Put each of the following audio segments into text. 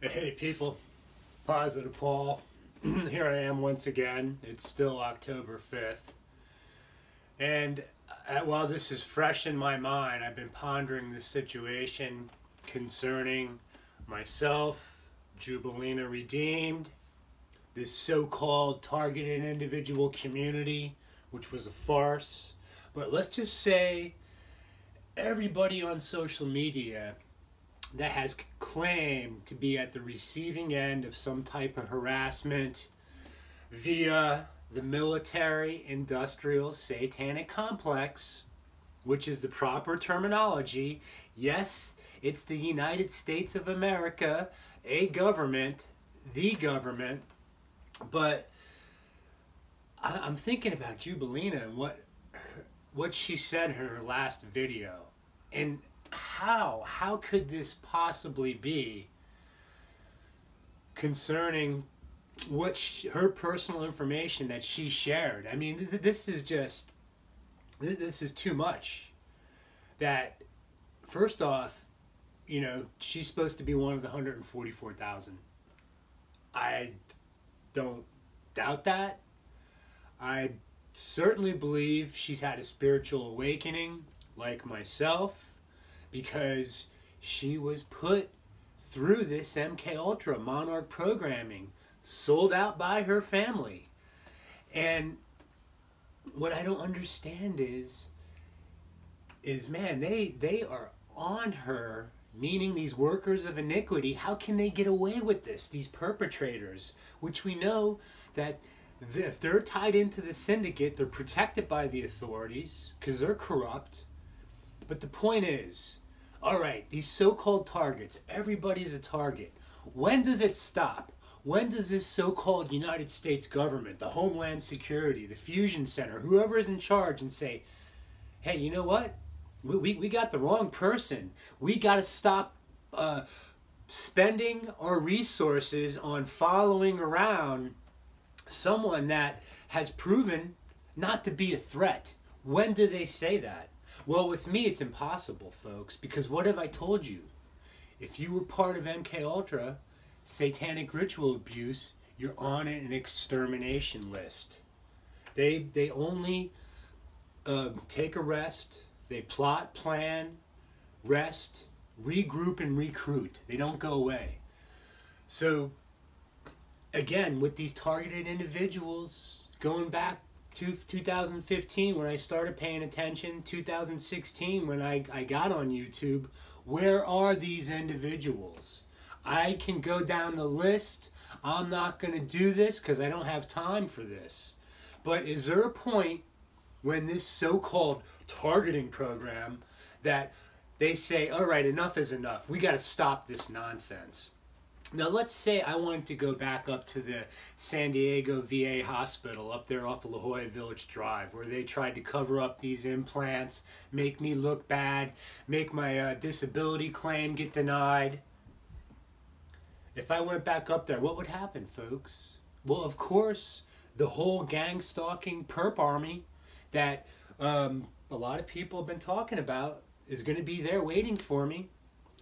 Hey people, Positive Paul. Here I am once again. It's still October 5th. And while this is fresh in my mind, I've been pondering this situation concerning myself, Jubilina Redeemed, this so-called targeted individual community, which was a farce. But let's just say everybody on social media that has claimed to be at the receiving end of some type of harassment via the military industrial satanic complex, which is the proper terminology. Yes, it's the United States of America, a government, the government, but I'm thinking about Jubilina and what she said in her last video. And how could this possibly be concerning her personal information that she shared? I mean, this is too much. That, first off, you know, she's supposed to be one of the 144,000. I don't doubt that. I certainly believe she's had a spiritual awakening, like myself, because she was put through this MK Ultra Monarch programming, sold out by her family. And what I don't understand is man, they are on her, meaning these workers of iniquity. How can they get away with this, these perpetrators, which we know that if they're tied into the syndicate, they're protected by the authorities because they're corrupt. But the point is, all right, these so-called targets, everybody's a target. When does it stop? When does this so-called United States government, the Homeland Security, the Fusion Center, whoever is in charge, and say, hey, you know what? We got the wrong person. We got to stop spending our resources on following around someone that has proven not to be a threat. When do they say that? Well, with me, it's impossible, folks, because what have I told you? If you were part of MK Ultra, satanic ritual abuse, you're on an extermination list. They only take a rest. They plot, plan, rest, regroup, and recruit. They don't go away. So, again, with these targeted individuals, going back to 2015 when I started paying attention, 2016 when I got on YouTube, where are these individuals? I can go down the list. I'm not going to do this because I don't have time for this. But is there a point when this so-called targeting program that they say, all right, enough is enough. We got to stop this nonsense. Now, let's say I wanted to go back up to the San Diego VA hospital up there off of La Jolla Village Drive, where they tried to cover up these implants, make me look bad, make my disability claim get denied. If I went back up there, what would happen, folks? Well, of course, the whole gang stalking perp army that a lot of people have been talking about is going to be there waiting for me.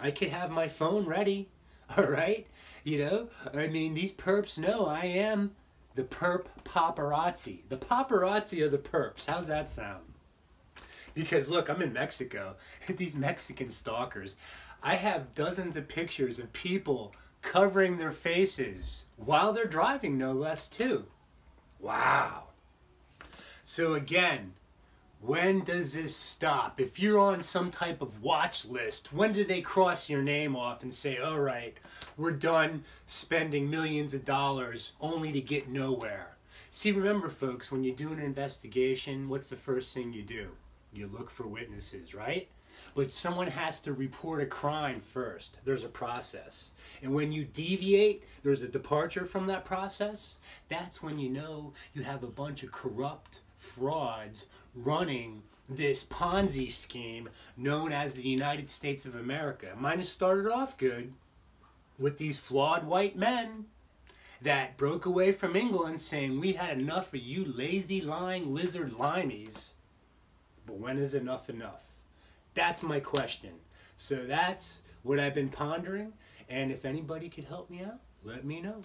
I could have my phone ready. All right, you know, I mean, these perps know I am the perp paparazzi. The paparazzi are the perps. How's that sound? Because look, I'm in Mexico. These Mexican stalkers, I have dozens of pictures of people covering their faces while they're driving, no less, too. Wow. So again, when does this stop? If you're on some type of watch list, when do they cross your name off and say, all right, we're done spending millions of dollars only to get nowhere? See, remember, folks, when you do an investigation, what's the first thing you do? You look for witnesses, right? But someone has to report a crime first. There's a process. And when you deviate, there's a departure from that process. That's when you know you have a bunch of corrupt frauds running this Ponzi scheme known as the United States of America. Mine has started off good with these flawed white men that broke away from England saying, we had enough of you lazy, lying lizard limeys. But when is enough enough? That's my question. So that's what I've been pondering. And if anybody could help me out, let me know.